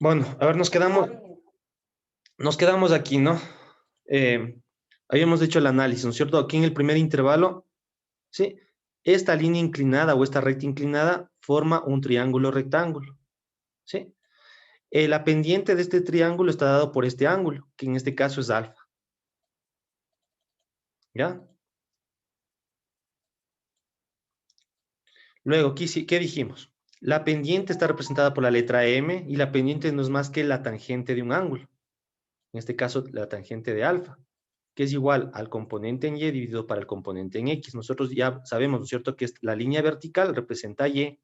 Bueno, a ver, nos quedamos aquí, ¿no? Habíamos hecho el análisis, ¿no es cierto? Aquí en el primer intervalo, ¿sí? Esta línea inclinada o esta recta inclinada forma un triángulo rectángulo, ¿sí? La pendiente de este triángulo está dado por este ángulo, que en este caso es alfa, ¿ya? Luego, aquí sí, ¿qué dijimos? La pendiente está representada por la letra M y la pendiente no es más que la tangente de un ángulo, en este caso la tangente de alfa, que es igual al componente en Y dividido para el componente en X. Nosotros ya sabemos, ¿no es cierto?, que la línea vertical representa y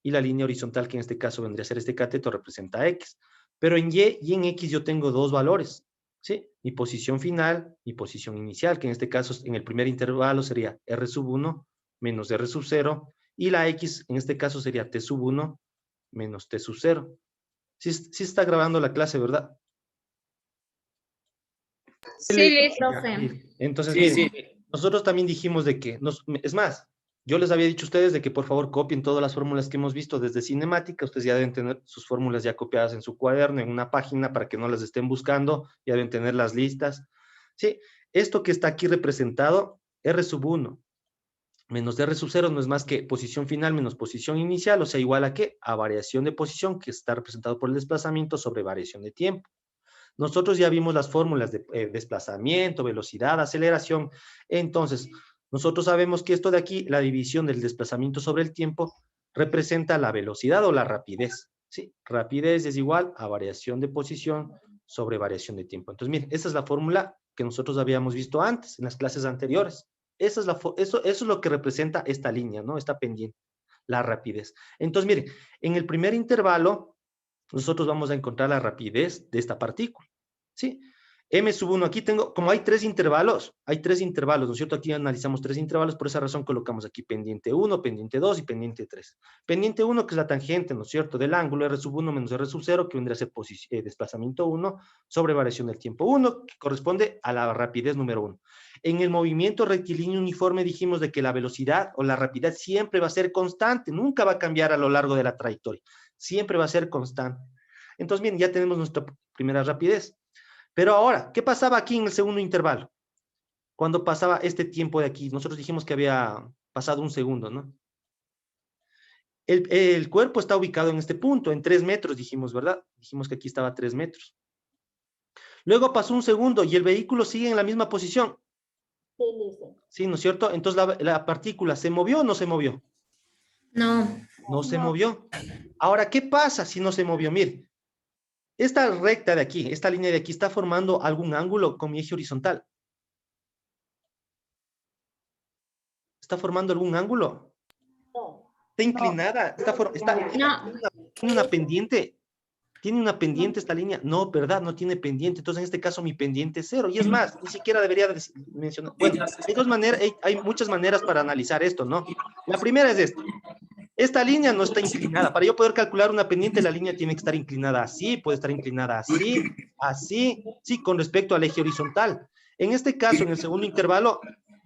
la línea horizontal, que en este caso vendría a ser este cateto, representa X. Pero en Y en X yo tengo dos valores, ¿sí? Mi posición final, mi posición inicial, que en este caso en el primer intervalo sería R sub 1 menos R sub 0, y la X en este caso sería T sub 1 menos T sub 0. Sí está grabando la clase, ¿verdad? Sí, Ya, profe. entonces, Sí, miren, sí. nosotros también dijimos de que, es más, yo les había dicho a ustedes de que por favor copien todas las fórmulas que hemos visto desde cinemática. Ustedes ya deben tener sus fórmulas ya copiadas en su cuaderno, en una página, para que no las estén buscando, ya deben tener las listas. Sí, esto que está aquí representado, R sub 1 menos R sub 0 no es más que posición final menos posición inicial, o sea, igual a qué? A variación de posición, que está representado por el desplazamiento sobre variación de tiempo. Nosotros ya vimos las fórmulas de desplazamiento, velocidad, aceleración. Entonces, nosotros sabemos que esto de aquí, la división del desplazamiento sobre el tiempo, representa la velocidad o la rapidez. ¿Sí? Rapidez es igual a variación de posición sobre variación de tiempo. Entonces, miren, esa es la fórmula que nosotros habíamos visto antes, en las clases anteriores. Eso es lo que representa esta línea, ¿no? Esta pendiente, la rapidez. Entonces, miren, en el primer intervalo, nosotros vamos a encontrar la rapidez de esta partícula, ¿sí? M sub 1, aquí tengo, como hay tres intervalos, ¿no es cierto? Aquí analizamos tres intervalos, por esa razón colocamos aquí pendiente 1, pendiente 2 y pendiente 3. Pendiente 1, que es la tangente, ¿no es cierto?, del ángulo R sub 1 menos R sub 0, que vendría a ser desplazamiento 1 sobre variación del tiempo 1, que corresponde a la rapidez número 1. En el movimiento rectilíneo uniforme dijimos de que la velocidad o la rapidez siempre va a ser constante, nunca va a cambiar a lo largo de la trayectoria, siempre va a ser constante. Entonces, bien, ya tenemos nuestra primera rapidez. Pero ahora, ¿qué pasaba aquí en el segundo intervalo? Cuando pasaba este tiempo de aquí, nosotros dijimos que había pasado un segundo, ¿no? El cuerpo está ubicado en este punto, en 3 metros, dijimos, ¿verdad? Dijimos que aquí estaba a 3 metros. Luego pasó un segundo y el vehículo sigue en la misma posición. Sí, ¿no es cierto? Entonces, ¿la partícula se movió o no se movió? No. No se movió. Ahora, ¿qué pasa si no se movió? Mire, esta recta de aquí, esta línea de aquí, está formando algún ángulo con mi eje horizontal. ¿Está formando algún ángulo? Está inclinada, No. tiene una pendiente. ¿Tiene una pendiente esta línea? No, ¿verdad? No tiene pendiente. Entonces, en este caso, mi pendiente es 0. Y es más, ni siquiera debería mencionar. Bueno, hay dos maneras, hay muchas maneras para analizar esto, ¿no? La primera es esta. Esta línea no está inclinada. Para yo poder calcular una pendiente, la línea tiene que estar inclinada así, puede estar inclinada así, así, sí, con respecto al eje horizontal. En este caso, en el segundo intervalo,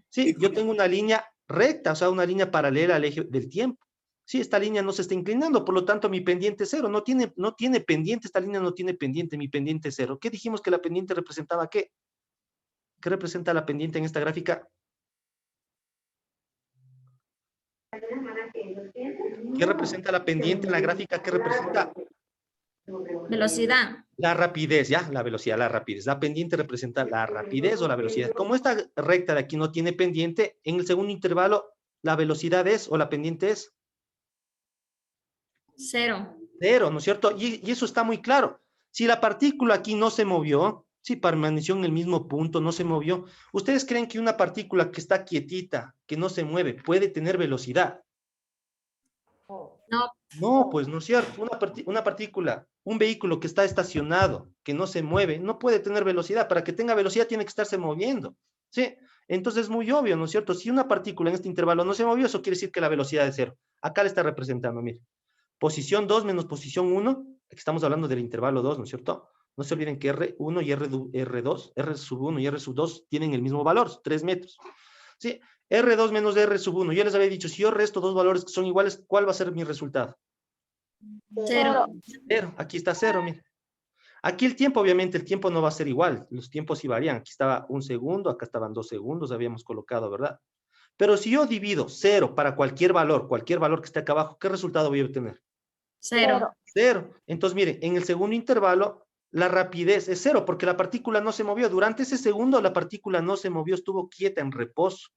sí, yo tengo una línea recta, o sea, una línea paralela al eje del tiempo. Sí, esta línea no se está inclinando, por lo tanto, mi pendiente es 0. No tiene pendiente, esta línea no tiene pendiente, mi pendiente es 0. ¿Qué dijimos que la pendiente representaba qué? ¿Qué representa la pendiente en esta gráfica? ¿Qué representa la pendiente en la gráfica? ¿Qué representa? Velocidad. La rapidez, ¿ya? La velocidad, la rapidez. La pendiente representa la rapidez o la velocidad. Como esta recta de aquí no tiene pendiente, en el segundo intervalo, la velocidad es, o la pendiente es 0. 0, ¿no es cierto? Y eso está muy claro. Si la partícula aquí no se movió, si permaneció en el mismo punto, no se movió, ¿ustedes creen que una partícula que está quietita, que no se mueve, puede tener velocidad? No. No, pues no es cierto. Una partícula, un vehículo que está estacionado, que no se mueve, no puede tener velocidad. Para que tenga velocidad tiene que estarse moviendo. ¿Sí? Entonces es muy obvio, ¿no es cierto? Si una partícula en este intervalo no se movió, eso quiere decir que la velocidad es 0. Acá le está representando, mire. Posición 2 menos posición 1, aquí estamos hablando del intervalo 2, ¿no es cierto? No se olviden que R1 y R2, R sub 1 y R sub 2 tienen el mismo valor, 3 metros. ¿Sí? R2 menos R sub 1. Yo les había dicho, si yo resto dos valores que son iguales, ¿cuál va a ser mi resultado? 0. 0. Aquí está 0, mire. Aquí el tiempo, obviamente, el tiempo no va a ser igual. Los tiempos sí varían. Aquí estaba 1 segundo, acá estaban 2 segundos, habíamos colocado, ¿verdad? Pero si yo divido 0 para cualquier valor que esté acá abajo, ¿qué resultado voy a obtener? 0. 0. Entonces, mire, en el segundo intervalo, la rapidez es 0, porque la partícula no se movió. Durante ese segundo, la partícula no se movió, estuvo quieta en reposo.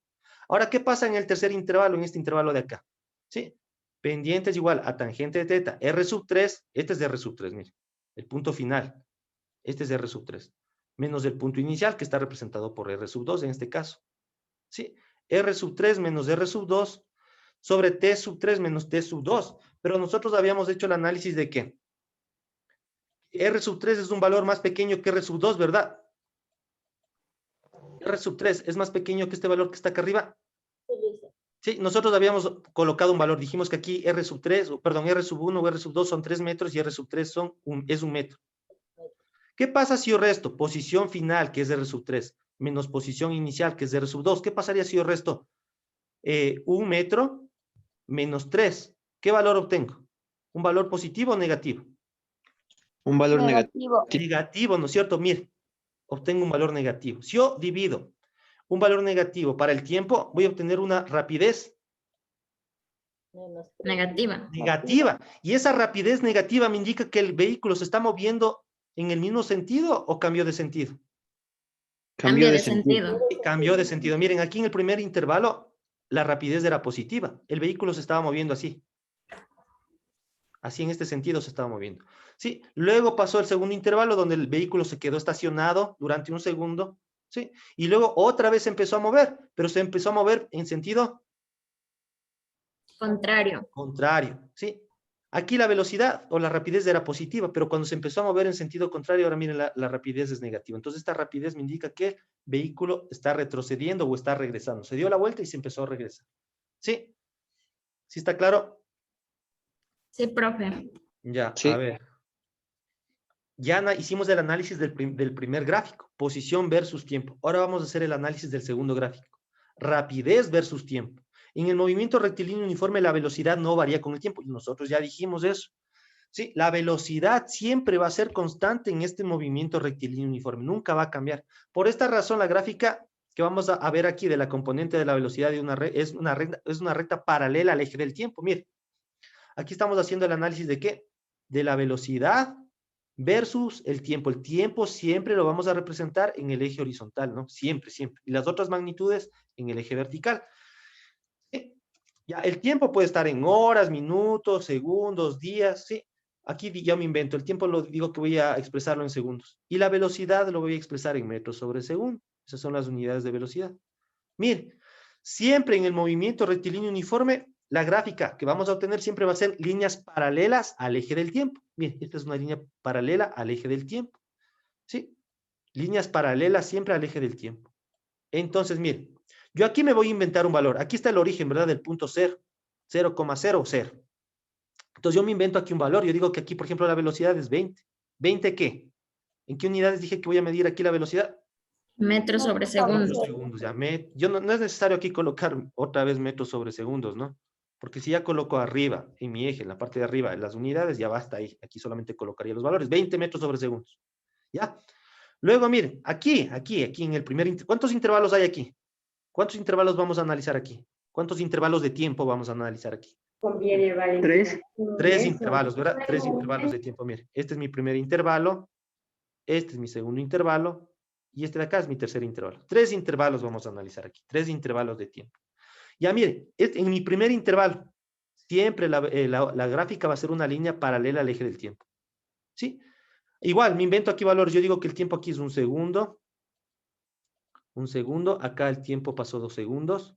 Ahora, ¿qué pasa en el tercer intervalo, en este intervalo de acá? ¿Sí? Pendiente es igual a tangente de teta. R sub 3, este es de R sub 3, mire. El punto final. Este es R sub 3. Menos el punto inicial, que está representado por R sub 2 en este caso. ¿Sí? R sub 3 menos R sub 2 sobre T sub 3 menos T sub 2. Pero nosotros habíamos hecho el análisis de que R sub 3 es un valor más pequeño que R sub 2, ¿verdad? R sub 3 es más pequeño que este valor que está acá arriba. Sí, nosotros habíamos colocado un valor. Dijimos que aquí R sub 3, perdón, R sub 1 o R sub 2 son 3 metros y R sub 3 es un metro. ¿Qué pasa si yo resto posición final, que es R sub 3, menos posición inicial, que es R sub 2? ¿Qué pasaría si yo resto 1 metro menos 3? ¿Qué valor obtengo? ¿Un valor positivo o negativo? Un valor negativo. Negativo, ¿no es cierto? Mire, obtengo un valor negativo. Si yo divido un valor negativo para el tiempo, voy a obtener una rapidez Negativa. negativa. Y esa rapidez negativa me indica que el vehículo se está moviendo en el mismo sentido o cambió de sentido. Cambio de sentido. Cambió de sentido. Miren, aquí en el primer intervalo, la rapidez era positiva. El vehículo se estaba moviendo así. Así en este sentido se estaba moviendo. ¿Sí? Luego pasó el segundo intervalo donde el vehículo se quedó estacionado durante un segundo. ¿Sí? Y luego otra vez se empezó a mover, pero se empezó a mover en sentido Contrario. contrario. ¿Sí? Aquí la velocidad o la rapidez era positiva, pero cuando se empezó a mover en sentido contrario, ahora miren, la rapidez es negativa. Entonces esta rapidez me indica que el vehículo está retrocediendo o está regresando. Se dio la vuelta y se empezó a regresar. ¿Sí? ¿Sí está claro? Sí, profe. Ya, Sí. a ver. Ya hicimos el análisis del primer gráfico, posición versus tiempo. Ahora vamos a hacer el análisis del segundo gráfico, rapidez versus tiempo. En el movimiento rectilíneo uniforme la velocidad no varía con el tiempo, y nosotros ya dijimos eso. Sí, la velocidad siempre va a ser constante en este movimiento rectilíneo uniforme, nunca va a cambiar. Por esta razón, la gráfica que vamos a ver aquí de la componente de la velocidad de es una recta paralela al eje del tiempo. Mire, aquí estamos haciendo el análisis de ¿qué? De la velocidad versus el tiempo. El tiempo siempre lo vamos a representar en el eje horizontal, ¿no? Siempre, siempre. Y las otras magnitudes en el eje vertical. Ya, el tiempo puede estar en horas, minutos, segundos, días, ¿sí? Aquí ya me invento, el tiempo lo digo que voy a expresarlo en segundos. Y la velocidad lo voy a expresar en metros sobre segundo. Esas son las unidades de velocidad. Mire, siempre en el movimiento rectilíneo uniforme, la gráfica que vamos a obtener siempre va a ser líneas paralelas al eje del tiempo. Mire, esta es una línea paralela al eje del tiempo. ¿Sí? Líneas paralelas siempre al eje del tiempo. Entonces, mire, yo aquí me voy a inventar un valor. Aquí está el origen, ¿verdad? Del punto 0, 0,00. Entonces yo me invento aquí un valor. Yo digo que aquí, por ejemplo, la velocidad es 20. ¿20 qué? ¿En qué unidades dije que voy a medir aquí la velocidad? Metros sobre segundos. Segundos, ya. Yo no es necesario aquí colocar otra vez metros sobre segundos, ¿no? Porque si ya coloco arriba, en mi eje, en la parte de arriba, en las unidades, ya basta ahí. Aquí solamente colocaría los valores. 20 metros sobre segundos. ¿Ya? Luego, miren, aquí en el primer... ¿Cuántos intervalos hay aquí? ¿Cuántos intervalos vamos a analizar aquí? ¿Cuántos intervalos de tiempo vamos a analizar aquí? Tres. Tres intervalos, ¿verdad? Tres intervalos de tiempo. Mire, este es mi primer intervalo, este es mi segundo intervalo, y este de acá es mi tercer intervalo. Tres intervalos vamos a analizar aquí, tres intervalos de tiempo. Ya mire, en mi primer intervalo, siempre la gráfica va a ser una línea paralela al eje del tiempo. ¿Sí? Igual, me invento aquí valores. Yo digo que el tiempo aquí es un segundo. Un segundo. Acá el tiempo pasó 2 segundos.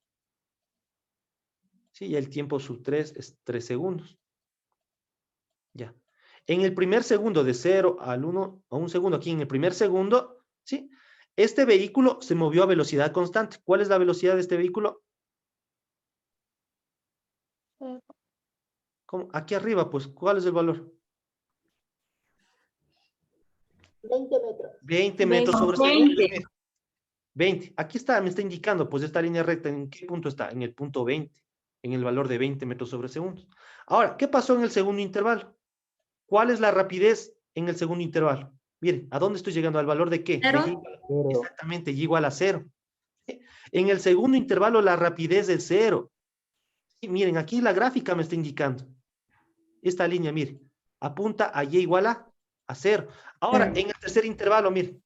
Sí, y el tiempo sub 3 es 3 segundos. Ya. En el primer segundo, de 0 al 1, a un segundo, aquí en el primer segundo, ¿sí? Este vehículo se movió a velocidad constante. ¿Cuál es la velocidad de este vehículo? ¿Cómo? Aquí arriba, pues, ¿cuál es el valor? 20 metros. 20 metros sobre segundo. 20. Aquí está, me está indicando, pues, esta línea recta, ¿en qué punto está? En el punto 20, en el valor de 20 metros sobre segundos. Ahora, ¿qué pasó en el segundo intervalo? ¿Cuál es la rapidez en el segundo intervalo? Miren, ¿a dónde estoy llegando? ¿Al valor de qué? Cero. De y exactamente, y igual a 0. En el segundo intervalo, la rapidez es 0. Y miren, aquí la gráfica me está indicando. Esta línea, miren, apunta a y igual a 0. Ahora, en el tercer intervalo, miren,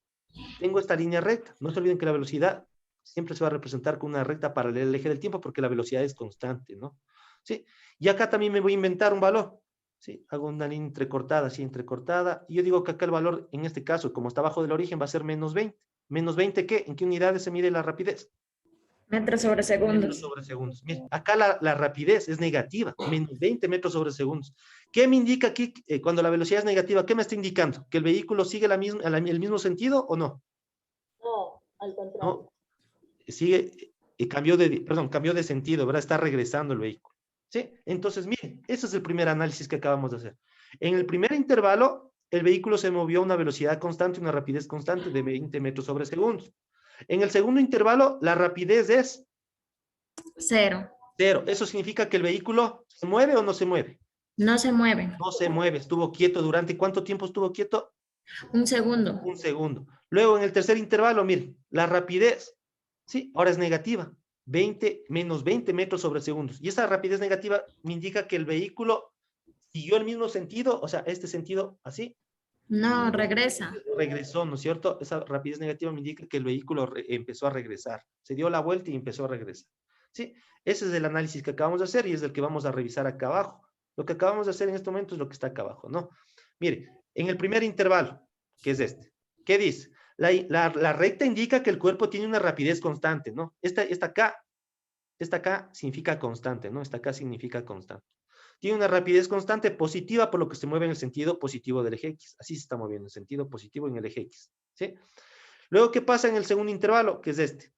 tengo esta línea recta. No se olviden que la velocidad siempre se va a representar con una recta paralela al eje del tiempo porque la velocidad es constante, ¿no? ¿Sí? Y acá también me voy a inventar un valor. ¿Sí? Hago una línea entrecortada, así entrecortada. Y yo digo que acá el valor, en este caso, como está abajo del origen, va a ser menos 20. ¿Menos 20 qué? ¿En qué unidades se mide la rapidez? Metros sobre Metros segundos. sobre segundos. Miren, acá la rapidez es negativa, menos 20 metros sobre segundos. ¿Qué me indica aquí cuando la velocidad es negativa? ¿Qué me está indicando? ¿Que el vehículo sigue el mismo sentido o no? No, al contrario. No, sigue, cambió de sentido, ¿verdad? Está regresando el vehículo. ¿Sí? Entonces, miren, ese es el primer análisis que acabamos de hacer. En el primer intervalo, el vehículo se movió a una velocidad constante, una rapidez constante de 20 metros sobre segundos. En el segundo intervalo, la rapidez es 0. 0. Eso significa que el vehículo se mueve o no se mueve. No se mueve. No se mueve, estuvo quieto durante, ¿cuánto tiempo estuvo quieto? Un segundo. Un segundo. Luego, en el tercer intervalo, miren, la rapidez, ¿sí? Ahora es negativa, 20 menos 20 metros sobre segundos. Y esa rapidez negativa me indica que el vehículo siguió el mismo sentido, o sea, este sentido así, No, regresa. regresó, ¿no es cierto? Esa rapidez negativa me indica que el vehículo empezó a regresar. Se dio la vuelta y empezó a regresar. ¿Sí? Ese es el análisis que acabamos de hacer y es el que vamos a revisar acá abajo. Lo que acabamos de hacer en este momento es lo que está acá abajo, ¿no? Mire, en el primer intervalo, que es este, ¿qué dice? La recta indica que el cuerpo tiene una rapidez constante, ¿no? Esta acá significa constante, ¿no? Esta acá significa constante. Tiene una rapidez constante positiva, por lo que se mueve en el sentido positivo del eje X. Así se está moviendo, en sentido positivo en el eje X. ¿Sí? Luego, ¿qué pasa en el segundo intervalo? Que es este.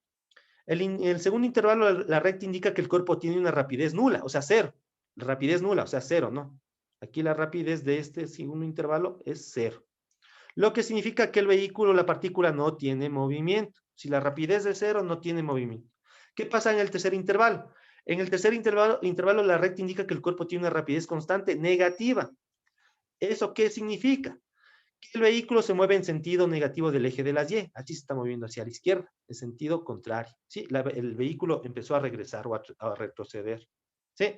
En el segundo intervalo, la recta indica que el cuerpo tiene una rapidez nula, o sea, 0. Rapidez nula, o sea, 0, ¿no? Aquí la rapidez de este segundo intervalo es 0. Lo que significa que el vehículo, la partícula, no tiene movimiento. Si la rapidez es 0, no tiene movimiento. ¿Qué pasa en el tercer intervalo? En el tercer intervalo, la recta indica que el cuerpo tiene una rapidez constante negativa. ¿Eso qué significa? Que el vehículo se mueve en sentido negativo del eje de las Y. Así se está moviendo hacia la izquierda, en sentido contrario. ¿Sí? El vehículo empezó a regresar o a retroceder. ¿Sí?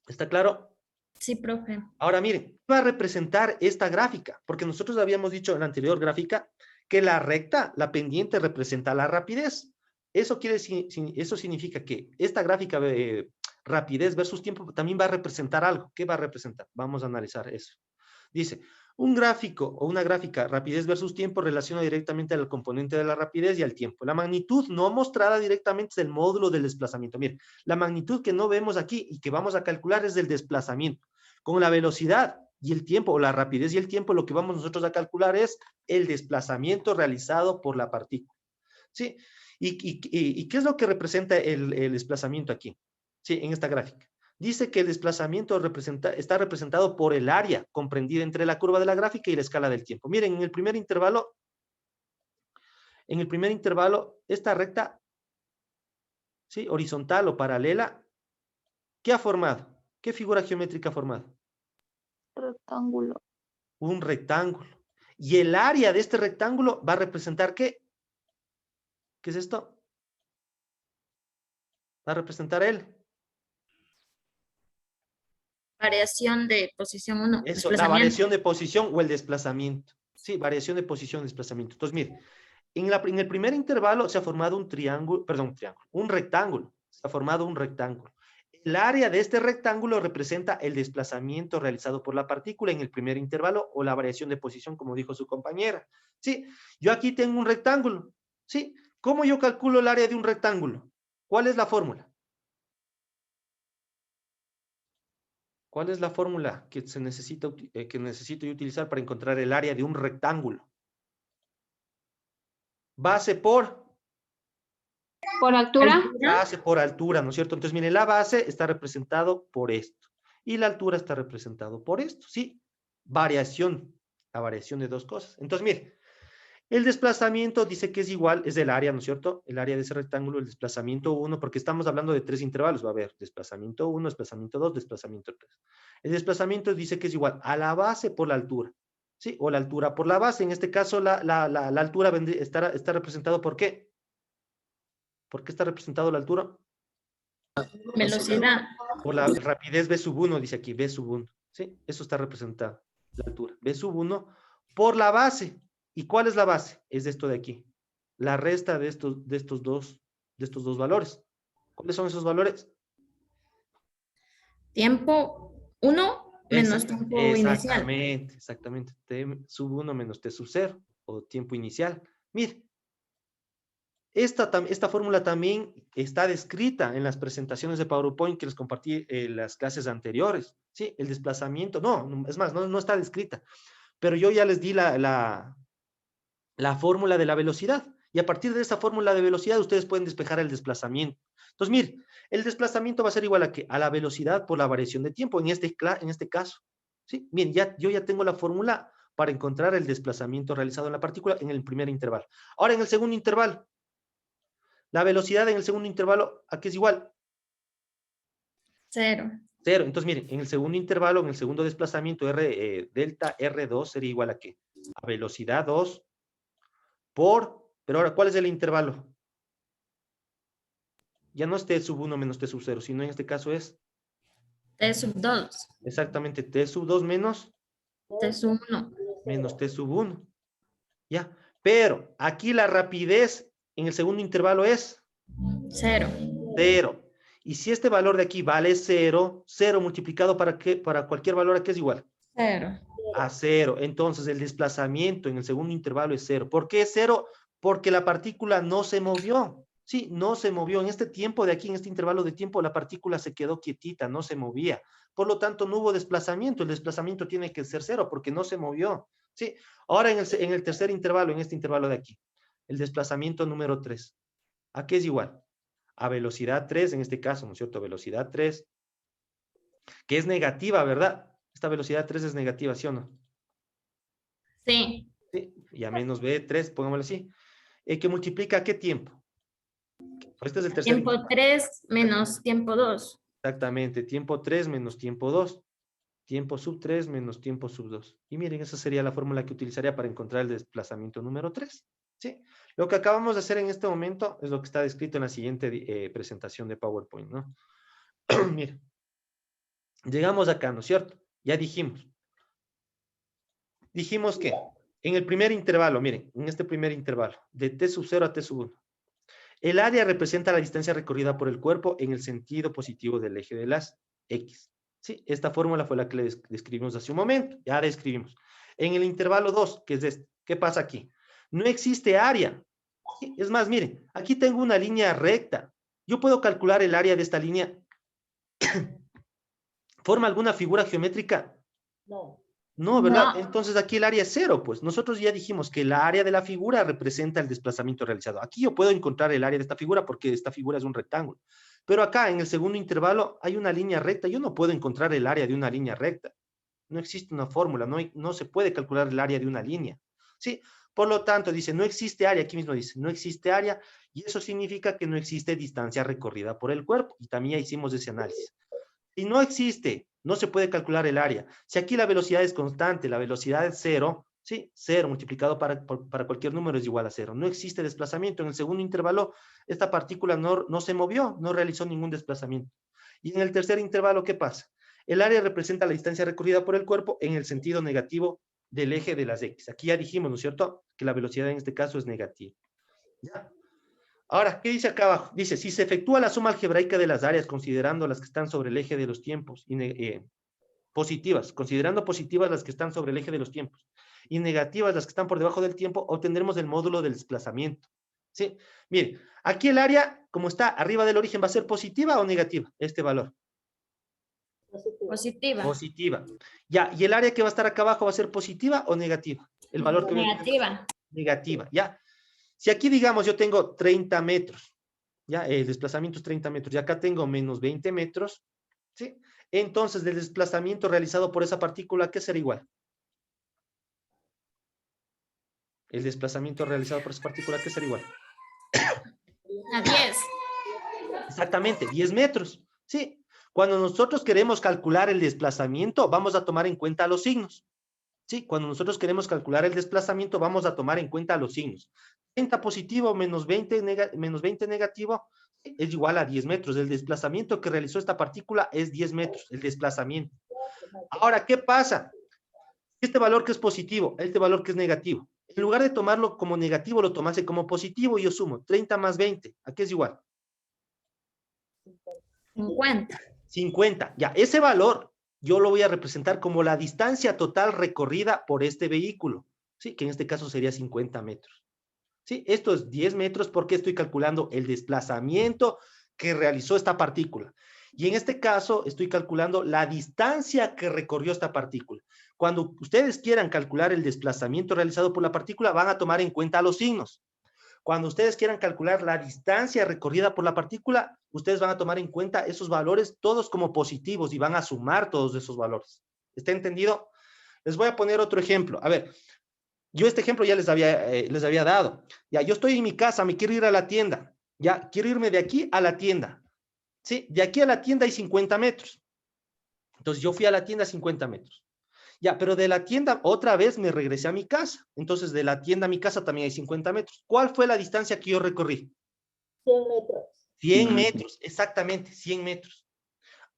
¿Está claro? Sí, profe. Ahora miren, ¿qué va a representar esta gráfica? Porque nosotros habíamos dicho en la anterior gráfica que la recta, la pendiente, representa la rapidez. Eso significa que esta gráfica de rapidez versus tiempo también va a representar algo. ¿Qué va a representar? Vamos a analizar eso. Dice, un gráfico o una gráfica rapidez versus tiempo relaciona directamente al componente de la rapidez y al tiempo. La magnitud no mostrada directamente es el módulo del desplazamiento. Miren, la magnitud que no vemos aquí y que vamos a calcular es del desplazamiento. Con la velocidad y el tiempo, o la rapidez y el tiempo, lo que vamos nosotros a calcular es el desplazamiento realizado por la partícula. ¿Sí? ¿Y qué es lo que representa el desplazamiento aquí? Sí, en esta gráfica. Dice que el desplazamiento está representado por el área comprendida entre la curva de la gráfica y la escala del tiempo. Miren, en el primer intervalo, esta recta, ¿sí? Horizontal o paralela, ¿qué ha formado? ¿Qué figura geométrica ha formado? Rectángulo. Un rectángulo. Y el área de este rectángulo va a representar ¿qué? ¿Qué es esto? Va a representar Variación de posición 1. eso, la variación de posición o el desplazamiento. Sí, variación de posición, desplazamiento. Entonces, mire, en el primer intervalo se ha formado un rectángulo. Se ha formado un rectángulo. El área de este rectángulo representa el desplazamiento realizado por la partícula en el primer intervalo o la variación de posición, como dijo su compañera. Sí, yo aquí tengo un rectángulo. Sí, ¿cómo yo calculo el área de un rectángulo? ¿Cuál es la fórmula? ¿Cuál es la fórmula que necesito yo utilizar para encontrar el área de un rectángulo? Base por altura. Base por altura, ¿no es cierto? Entonces, miren, la base está representado por esto. Y la altura está representado por esto, ¿sí? La variación de dos cosas. Entonces, miren, El desplazamiento dice que es igual, es el área, ¿no es cierto? El área de ese rectángulo, el desplazamiento 1, porque estamos hablando de 3 intervalos. Va a haber desplazamiento 1, desplazamiento 2, desplazamiento 3. El desplazamiento dice que es igual a la base por la altura, ¿sí? O la altura por la base. En este caso, la altura está representado por qué. ¿Por qué está representado la altura? Velocidad. Por la rapidez B sub 1, dice aquí, B sub 1. ¿Sí? Eso está representado, la altura. B sub 1 por la base. ¿Y cuál es la base? Es esto de aquí. La resta de estos dos valores. ¿Cuáles son esos valores? Tiempo 1 menos tiempo inicial. Exactamente. T sub 1 menos T sub 0, o tiempo inicial. Mire, esta fórmula también está descrita en las presentaciones de PowerPoint que les compartí en las clases anteriores. ¿Sí? El desplazamiento, es más, no está descrita. Pero yo ya les di la fórmula de la velocidad. Y a partir de esa fórmula de velocidad, ustedes pueden despejar el desplazamiento. Entonces, mire, el desplazamiento va a ser igual a ¿qué? A la velocidad por la variación de tiempo, en este caso. ¿Sí? Bien, yo ya tengo la fórmula para encontrar el desplazamiento realizado en la partícula en el primer intervalo. Ahora, en el segundo intervalo, la velocidad en el segundo intervalo, ¿a qué es igual? 0. 0. Entonces, miren, en el segundo intervalo, en el segundo desplazamiento, delta R2 sería igual a ¿qué? A velocidad 2 pero ahora, ¿cuál es el intervalo? Ya no es T sub 1 menos T sub 0, sino en este caso es T sub 2. exactamente T sub 2 menos T sub 1. T sub 1. Ya, pero aquí la rapidez en el segundo intervalo es 0. 0. Y si este valor de aquí vale 0, 0 multiplicado ¿para qué? Para cualquier valor, ¿a qué es igual? 0. A 0. Entonces el desplazamiento en el segundo intervalo es 0. ¿Por qué es 0? Porque la partícula no se movió. Sí, no se movió. En este tiempo de aquí, en este intervalo de tiempo, la partícula se quedó quietita, no se movía. Por lo tanto, no hubo desplazamiento. El desplazamiento tiene que ser 0 porque no se movió. Sí. Ahora en el tercer intervalo, en este intervalo de aquí, el desplazamiento número 3. ¿A qué es igual? A velocidad 3, en este caso, ¿no es cierto? Velocidad 3, que es negativa, ¿verdad? Esta velocidad 3 es negativa, ¿sí o no? Sí. Sí, y a menos B3, pongámoslo así. Que multiplica ¿qué tiempo? Este es el tercer Tiempo 3 menos tiempo 2. exactamente, tiempo 3 menos tiempo 2. Tiempo sub 3 menos tiempo sub 2. Y miren, esa sería la fórmula que utilizaría para encontrar el desplazamiento número 3. ¿Sí? Lo que acabamos de hacer en este momento es lo que está descrito en la siguiente presentación de PowerPoint, ¿no? Miren, llegamos acá, ¿no es cierto? Ya dijimos. Dijimos que en el primer intervalo, miren, en este primer intervalo, de T sub 0 a T sub 1, el área representa la distancia recorrida por el cuerpo en el sentido positivo del eje de las X. ¿Sí? Esta fórmula fue la que le describimos hace un momento. Ya describimos. En el intervalo 2, que es este, ¿qué pasa aquí? No existe área. ¿Sí? Es más, miren, aquí tengo una línea recta. Yo puedo calcular el área de esta línea. ¿Forma alguna figura geométrica? No. No, ¿verdad? No. Entonces aquí el área es 0, pues. Nosotros ya dijimos que la área de la figura representa el desplazamiento realizado. Aquí yo puedo encontrar el área de esta figura porque esta figura es un rectángulo. Pero acá en el segundo intervalo hay una línea recta. Yo no puedo encontrar el área de una línea recta. No existe una fórmula, no se puede calcular el área de una línea. ¿Sí? Por lo tanto, dice, no existe área. Aquí mismo dice, no existe área. Y eso significa que no existe distancia recorrida por el cuerpo. Y también ya hicimos ese análisis. Si no existe, no se puede calcular el área. Si aquí la velocidad es constante, la velocidad es 0, ¿sí? 0 multiplicado para cualquier número es igual a 0. No existe desplazamiento. En el segundo intervalo, esta partícula no se movió, no realizó ningún desplazamiento. Y en el tercer intervalo, ¿qué pasa? El área representa la distancia recorrida por el cuerpo en el sentido negativo del eje de las X. Aquí ya dijimos, ¿no es cierto? Que la velocidad en este caso es negativa. ¿Ya? Ahora, ¿qué dice acá abajo? Dice, si se efectúa la suma algebraica de las áreas considerando las que están sobre el eje de los tiempos, positivas, considerando positivas las que están sobre el eje de los tiempos, y negativas las que están por debajo del tiempo, obtendremos el módulo del desplazamiento. ¿Sí? Miren, aquí el área, como está arriba del origen, ¿va a ser positiva o negativa? Este valor. Positiva. Positiva. Ya, ¿y el área que va a estar acá abajo va a ser positiva o negativa? El valor que Negativa. negativa, ya. Si aquí, digamos, yo tengo 30 metros, ya, el desplazamiento es 30 metros, y acá tengo menos 20 metros, ¿sí? Entonces, el desplazamiento realizado por esa partícula, ¿qué será igual? El desplazamiento realizado por esa partícula, ¿qué será igual? A 10. Exactamente, 10 metros. Sí, cuando nosotros queremos calcular el desplazamiento, vamos a tomar en cuenta los signos. Sí, cuando nosotros queremos calcular el desplazamiento, vamos a tomar en cuenta los signos. 30 positivo menos 20 negativo es igual a 10 metros. El desplazamiento que realizó esta partícula es 10 metros, el desplazamiento. Ahora, ¿qué pasa? Este valor que es positivo, este valor que es negativo. En lugar de tomarlo como negativo, lo tomase como positivo y yo sumo 30 más 20. ¿A qué es igual? 50. 50. Ya, ese valor yo lo voy a representar como la distancia total recorrida por este vehículo, ¿sí? Que en este caso sería 50 metros. ¿Sí? Esto es 10 metros porque estoy calculando el desplazamiento que realizó esta partícula. Y en este caso estoy calculando la distancia que recorrió esta partícula. Cuando ustedes quieran calcular el desplazamiento realizado por la partícula, van a tomar en cuenta los signos. Cuando ustedes quieran calcular la distancia recorrida por la partícula, ustedes van a tomar en cuenta esos valores todos como positivos y van a sumar todos esos valores. ¿Está entendido? Les voy a poner otro ejemplo. A ver, yo este ejemplo ya les había dado. Ya, yo estoy en mi casa, me quiero ir a la tienda. Ya, quiero irme de aquí a la tienda. ¿Sí? De aquí a la tienda hay 50 metros. Entonces yo fui a la tienda 50 metros. Ya, pero de la tienda otra vez me regresé a mi casa. Entonces de la tienda a mi casa también hay 50 metros. ¿Cuál fue la distancia que yo recorrí? 100 metros. 100 metros, exactamente, 100 metros.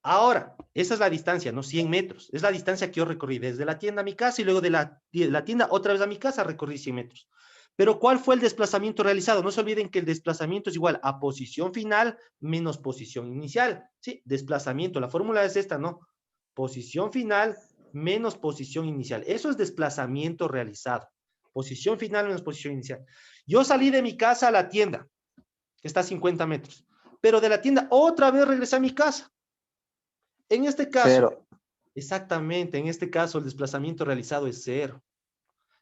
Ahora, esa es la distancia, no 100 metros. Es la distancia que yo recorrí desde la tienda a mi casa y luego de la tienda otra vez a mi casa recorrí 100 metros. Pero ¿cuál fue el desplazamiento realizado? No se olviden que el desplazamiento es igual a posición final menos posición inicial. Sí, desplazamiento, la fórmula es esta, ¿no? Posición final menos posición inicial. Eso es desplazamiento realizado. Posición final menos posición inicial. Yo salí de mi casa a la tienda, que está a 50 metros, pero de la tienda otra vez regresé a mi casa. En este caso, Cero. exactamente, en este caso el desplazamiento realizado es 0.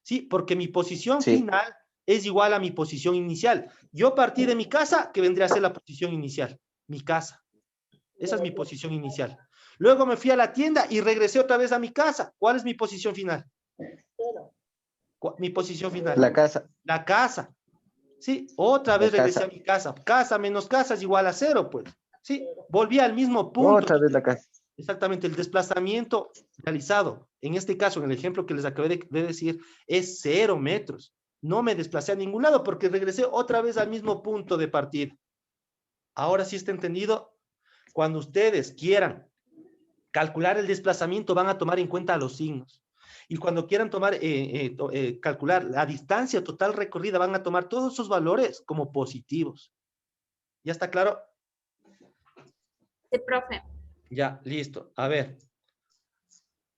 Sí, porque mi posición Sí. final es igual a mi posición inicial. Yo partí de mi casa, que vendría a ser la posición inicial, mi casa. Esa es mi posición inicial. Luego me fui a la tienda y regresé otra vez a mi casa. ¿Cuál es mi posición final? Cero. Mi posición final. La casa. La casa. Sí, otra vez La regresé casa. a mi casa. Casa menos casa es igual a 0, pues. Sí, volví al mismo punto. Otra vez la casa. Exactamente, el desplazamiento realizado, en este caso, en el ejemplo que les acabé de decir, es 0 metros. No me desplacé a ningún lado porque regresé otra vez al mismo punto de partida. Ahora sí está entendido. Cuando ustedes quieran calcular el desplazamiento, van a tomar en cuenta los signos. Y cuando quieran calcular la distancia total recorrida, van a tomar todos esos valores como positivos. ¿Ya está claro? Sí, profe. Ya, listo. A ver.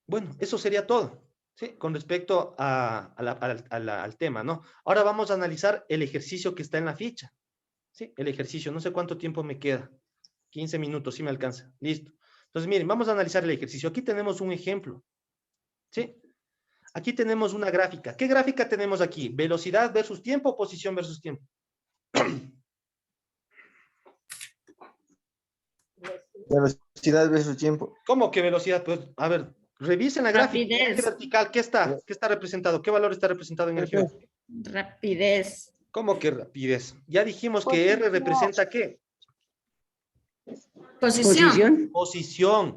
Bueno, eso sería todo, ¿sí? Con respecto al tema, ¿no? Ahora vamos a analizar el ejercicio que está en la ficha, ¿sí? El ejercicio, no sé cuánto tiempo me queda. 15 minutos, sí me alcanza. Listo. Entonces, miren, vamos a analizar el ejercicio. Aquí tenemos un ejemplo, ¿sí? Aquí tenemos una gráfica. ¿Qué gráfica tenemos aquí? ¿Velocidad versus tiempo o posición versus tiempo? Velocidad versus tiempo. ¿Cómo que velocidad? Pues, a ver, revisen la gráfica. En el eje Rapidez. vertical, ¿qué está? ¿Qué está representado? ¿Qué valor está representado en el eje vertical? Rapidez. ¿Cómo que rapidez? Ya dijimos que R representa ¿qué? Posición.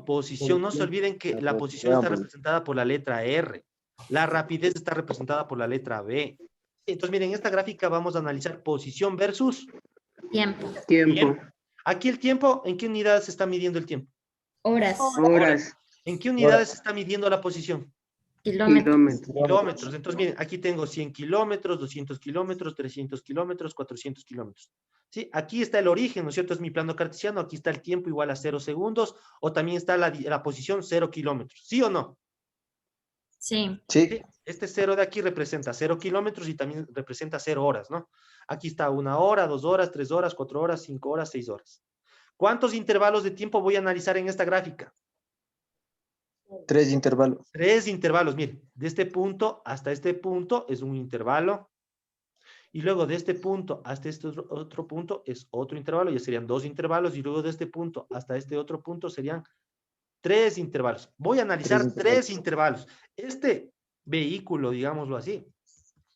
Posición. No se olviden que la posición está representada por la letra R. La rapidez está representada por la letra B. Entonces, miren, en esta gráfica vamos a analizar posición versus Tiempo. tiempo. Aquí el tiempo, ¿en qué unidades se está midiendo el tiempo? Horas. Horas. ¿En qué unidades se está midiendo la posición? Kilómetros. Kilómetros. Entonces, miren, aquí tengo 100 kilómetros, 200 kilómetros, 300 kilómetros, 400 kilómetros. ¿Sí? Aquí está el origen, ¿no es cierto? Es mi plano cartesiano. Aquí está el tiempo igual a 0 segundos. O también está la posición 0 kilómetros. ¿Sí o no? Sí. Sí. ¿Sí? Este 0 de aquí representa 0 kilómetros y también representa 0 horas, ¿no? Aquí está 1 hora, 2 horas, 3 horas, 4 horas, 5 horas, 6 horas. ¿Cuántos intervalos de tiempo voy a analizar en esta gráfica? 3 intervalos. 3 intervalos, miren, de este punto hasta este punto es un intervalo, y luego de este punto hasta este otro punto es otro intervalo, ya serían 2 intervalos, y luego de este punto hasta este otro punto serían 3 intervalos. Voy a analizar 3 intervalos. Este vehículo, digámoslo así,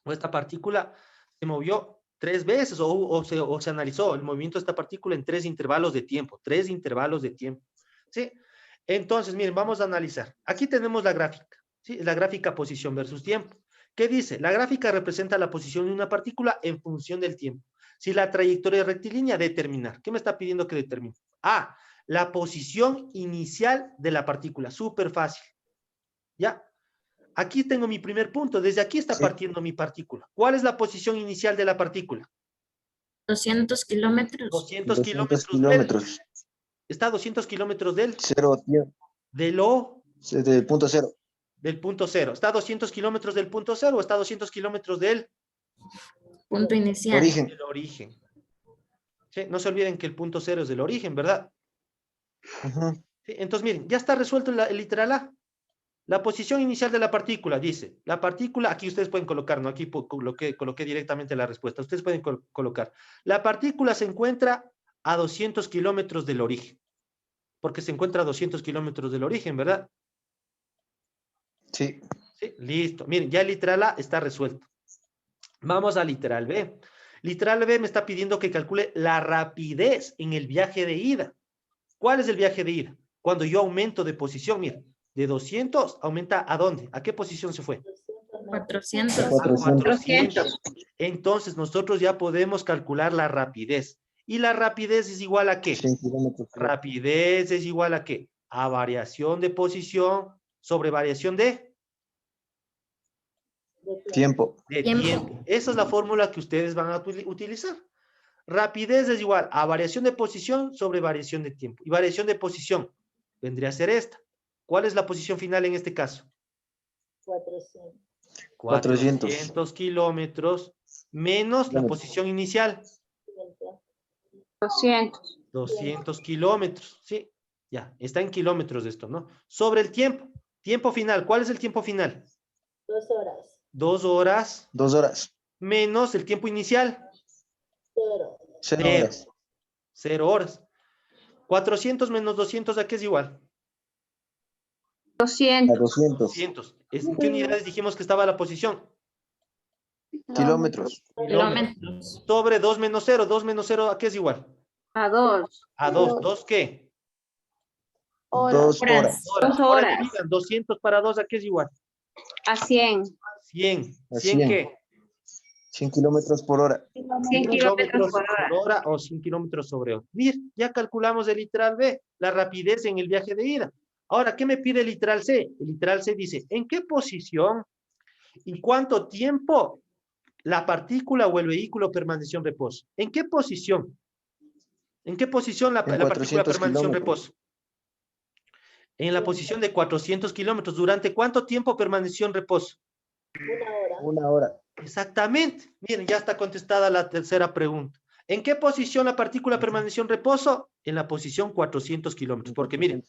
o esta partícula se movió 3 veces o se analizó el movimiento de esta partícula en 3 intervalos de tiempo, 3 intervalos de tiempo, ¿sí? Entonces, miren, vamos a analizar. Aquí tenemos la gráfica, ¿sí? La gráfica posición versus tiempo. ¿Qué dice? La gráfica representa la posición de una partícula en función del tiempo. Si la trayectoria es rectilínea, determinar. ¿Qué me está pidiendo que determine? A, la posición inicial de la partícula. Súper fácil. ¿Ya? Aquí tengo mi primer punto. Desde aquí está partiendo mi partícula. ¿Cuál es la posición inicial de la partícula? 200 kilómetros. 200 kilómetros. kilómetros. Está a 200 kilómetros del... Cero, Del punto cero. Del punto cero. ¿Está a 200 kilómetros del punto cero o está a 200 kilómetros del Punto inicial. Origen. del origen? ¿Sí? No se olviden que el punto cero es del origen, ¿verdad? Ujú. ¿Sí? Entonces, miren, ya está resuelto el literal A. La posición inicial de la partícula, dice, la partícula, aquí ustedes pueden colocar, ¿no? Aquí coloqué directamente la respuesta. Ustedes pueden colocar. La partícula se encuentra a 200 kilómetros del origen. Porque se encuentra a 200 kilómetros del origen, ¿verdad? Sí. Sí, listo. Miren, ya el literal A está resuelto. Vamos al literal B. Literal B me está pidiendo que calcule la rapidez en el viaje de ida. ¿Cuál es el viaje de ida? Cuando yo aumento de posición, miren, de 200 aumenta ¿a dónde? ¿A qué posición se fue? 400. A 400. Entonces nosotros ya podemos calcular la rapidez. ¿Y la rapidez es igual a qué? 100 kilómetros. Rapidez es igual a qué? A variación de posición sobre variación de Tiempo. tiempo. Esa es la fórmula que ustedes van a utilizar. Rapidez es igual a variación de posición sobre variación de tiempo. Y variación de posición vendría a ser esta. ¿Cuál es la posición final en este caso? 400. 400 kilómetros menos la posición inicial. 200. 200 kilómetros. Sí, ya, está en kilómetros de esto, ¿no? Sobre el tiempo. Tiempo final. ¿Cuál es el tiempo final? 2 horas. 2 horas 2 horas. menos el tiempo inicial. 0. 0 Cero. horas. 0 horas. 400 menos 200, ¿a qué es igual? 200. A 200. 200. ¿En qué unidades dijimos que estaba la posición? Kilómetros. Kilómetros. Sobre 2 menos 0. 2 menos 0, ¿a qué es igual? A 2. A 2. ¿2 qué? 2 horas. Dos horas. Dividan 200 para 2, ¿a qué es igual? A 100. 100. A 100 100. qué? 100 kilómetros por hora. 100 kilómetros por hora. hora o 100 kilómetros sobre hora. Mir, ya calculamos el literal B, la rapidez en el viaje de ida. Ahora, ¿qué me pide el literal C? El literal C dice, ¿en qué posición y cuánto tiempo la partícula o el vehículo permaneció en reposo? ¿En qué posición? ¿En qué posición la partícula 400 permaneció en kilómetros. reposo? En la posición de 400 kilómetros. ¿Durante cuánto tiempo permaneció en reposo? 1 hora. 1 hora. Exactamente. Miren, ya está contestada la tercera pregunta. ¿En qué posición la partícula permaneció en reposo? En la posición 400 kilómetros. Porque miren,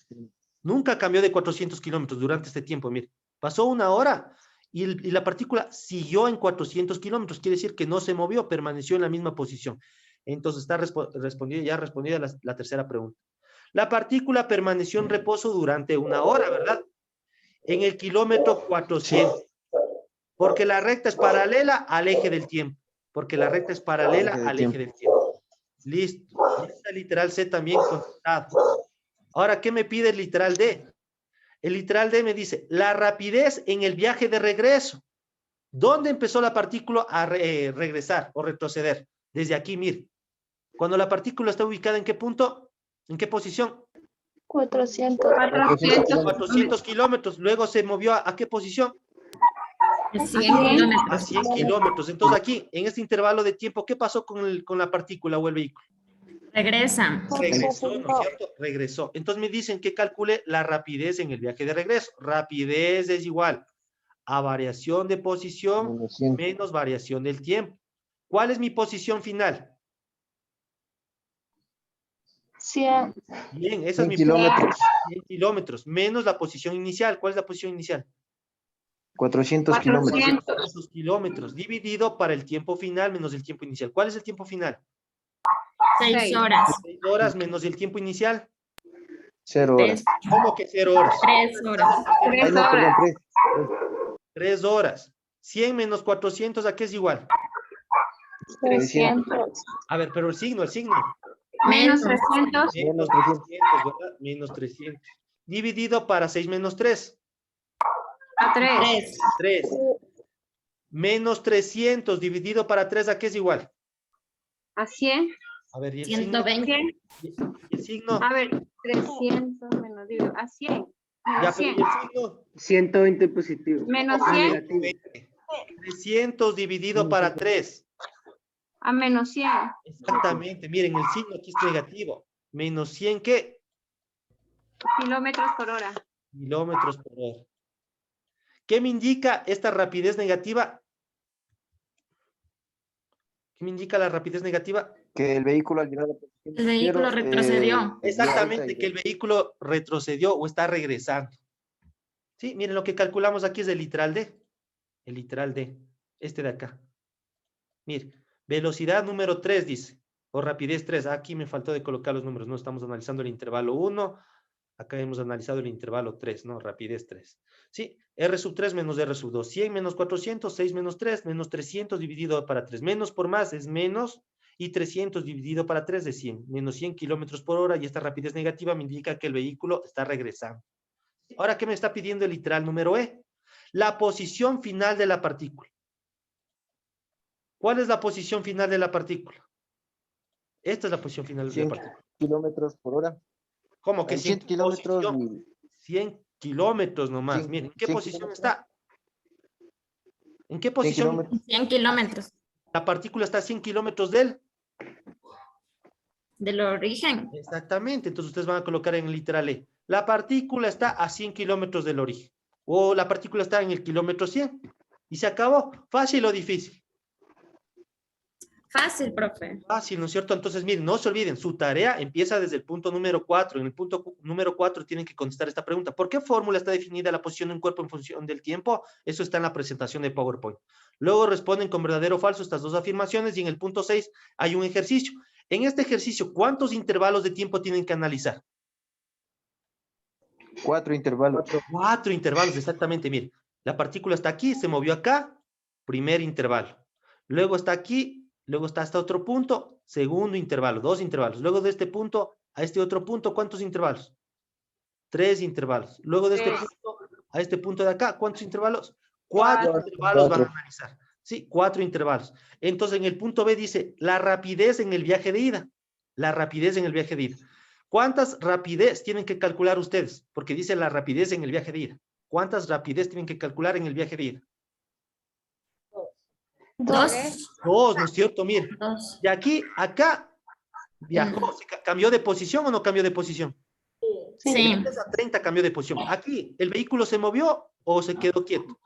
nunca cambió de 400 kilómetros durante este tiempo. Miren, pasó 1 hora y la partícula siguió en 400 kilómetros. Quiere decir que no se movió, permaneció en la misma posición. Entonces está respondida la tercera pregunta. La partícula permaneció en reposo durante 1 hora, ¿verdad? En el kilómetro 400. Porque la recta es paralela al eje del tiempo. Porque la recta es paralela al eje del tiempo. Listo. Ya está el literal C también contestado. Ahora, ¿qué me pide el literal D? El literal D me dice, la rapidez en el viaje de regreso. ¿Dónde empezó la partícula a regresar o retroceder? Desde aquí, mire. Cuando la partícula está ubicada, ¿en qué punto? ¿En qué posición? 400. 400 kilómetros. Luego se movió ¿a qué posición? A 100 kilómetros. A 100 kilómetros. Entonces aquí, en este intervalo de tiempo, ¿qué pasó con la partícula o el vehículo? Regresa. Regresó, ¿no es cierto? Regresó. Entonces me dicen que calcule la rapidez en el viaje de regreso. Rapidez es igual a variación de posición menos variación del tiempo. ¿Cuál es mi posición final? 100. Bien, esa es mi 100 kilómetros. 100 kilómetros menos la posición inicial. ¿Cuál es la posición inicial? 400 kilómetros. 400 kilómetros dividido para el tiempo final menos el tiempo inicial. ¿Cuál es el tiempo final? 6 horas. 6 horas menos el tiempo inicial. 0 horas. ¿Cómo que 0 horas? 3 horas. 3 Ay, no, horas. perdón, 3. 3 horas. 100 menos 400, ¿a qué es igual? 300. A ver, pero el signo. Menos Menos. 300. Menos 300, ¿verdad? Menos 300. Dividido para 6 menos 3. A 3. 3. 3. Menos 300 dividido para 3, ¿a qué es igual? A 100. A ver, ¿y el signo? 120. ¿Y el signo? A ver, 300 menos dividido. A 100. Ya, Menos pero ¿y 100. el signo? 120 positivo. Menos Ah, 100. negativo. 300 dividido para 3. A menos 100. Exactamente, miren, el signo aquí es negativo. Menos 100, ¿qué? Kilómetros por hora. Kilómetros por hora. ¿Qué me indica esta rapidez negativa? ¿Qué me indica la rapidez negativa? Que el vehículo al llegar a la posición El vehículo cero, retrocedió. Exactamente, que el vehículo retrocedió o está regresando. Sí, miren, lo que calculamos aquí es el literal D. El literal D, este de acá. Mire, velocidad número 3 dice, o rapidez 3. Aquí me faltó de colocar los números, no estamos analizando el intervalo 1. Acá hemos analizado el intervalo 3, ¿no? Rapidez 3. Sí, R sub 3 menos R sub 2. 100 menos 400, 6 menos 3, menos 300 dividido para 3. Menos por más es menos, y 300 dividido para 3 es 100. Menos 100 kilómetros por hora, y esta rapidez negativa me indica que el vehículo está regresando. Ahora, ¿qué me está pidiendo el literal número E? La posición final de la partícula. ¿Cuál es la posición final de la partícula? Esta es la posición final de 100 la partícula. kilómetros por hora. ¿Cómo que 100 kilómetros posición? 100 kilómetros nomás. 100, Miren, ¿en qué 100 posición kilómetros. está? ¿En qué 100 posición? kilómetros. 100 kilómetros La partícula está a 100 kilómetros de él. del origen. Exactamente. Entonces ustedes van a colocar en el literal E. La partícula está a 100 kilómetros del origen. O la partícula está en el kilómetro 100. Y se acabó. ¿Fácil o difícil? Fácil, profe. Fácil, ¿no es cierto? Entonces, miren, no se olviden, su tarea empieza desde el punto número 4. En el punto número 4 tienen que contestar esta pregunta. ¿Por qué fórmula está definida la posición de un cuerpo en función del tiempo? Eso está en la presentación de PowerPoint. Luego responden con verdadero o falso estas dos afirmaciones, y en el punto 6 hay un ejercicio. En este ejercicio, ¿cuántos intervalos de tiempo tienen que analizar? 4 intervalos. 4 intervalos, exactamente. Miren, la partícula está aquí, se movió acá, primer intervalo. Luego está aquí, luego está hasta otro punto, segundo intervalo, 2 intervalos. Luego de este punto a este otro punto, ¿cuántos intervalos? 3 intervalos. Luego de este punto a este punto de acá, ¿cuántos intervalos? 4 intervalos van a analizar. Sí, 4 intervalos. Entonces, en el punto B dice, la rapidez en el viaje de ida. La rapidez en el viaje de ida. ¿Cuántas rapidez tienen que calcular ustedes? Porque dice la rapidez en el viaje de ida. ¿Cuántas rapidez tienen que calcular en el viaje de ida? 2. 2, ¿no es cierto? Miren. 2. De aquí, acá, viajó. ¿Cambió de posición o no cambió de posición? Sí. A 30 cambió de posición. Aquí, ¿el vehículo se movió o se quedó quieto?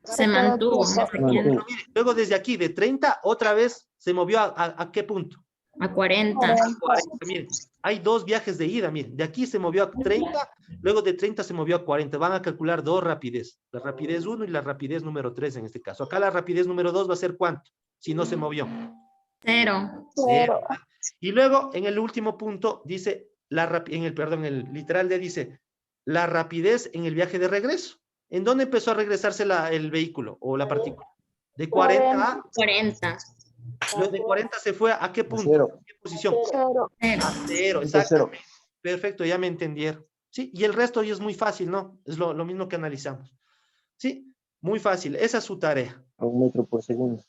Se mantuvo. Pero miren, luego desde aquí, de 30, otra vez se movió a ¿qué punto? A 40. 40. Miren, hay 2 viajes de ida, miren. De aquí se movió a 30, luego de 30 se movió a 40. Van a calcular 2 rapidez. La rapidez 1 y la rapidez número 3 en este caso. Acá la rapidez número 2 va a ser ¿cuánto? Si no se movió. 0. 0. Y luego, en el último punto, dice, en el literal D dice, la rapidez en el viaje de regreso. ¿En dónde empezó a regresarse el vehículo o la partícula? De 40 a... 40. Luego de 40 se fue ¿a qué punto? Cero. ¿A qué posición? 0. A 0, exactamente. Perfecto, ya me entendieron. Sí, y el resto ya es muy fácil, ¿no? Es lo mismo que analizamos. Sí, muy fácil. Esa es su tarea. A 1 metro por segundo.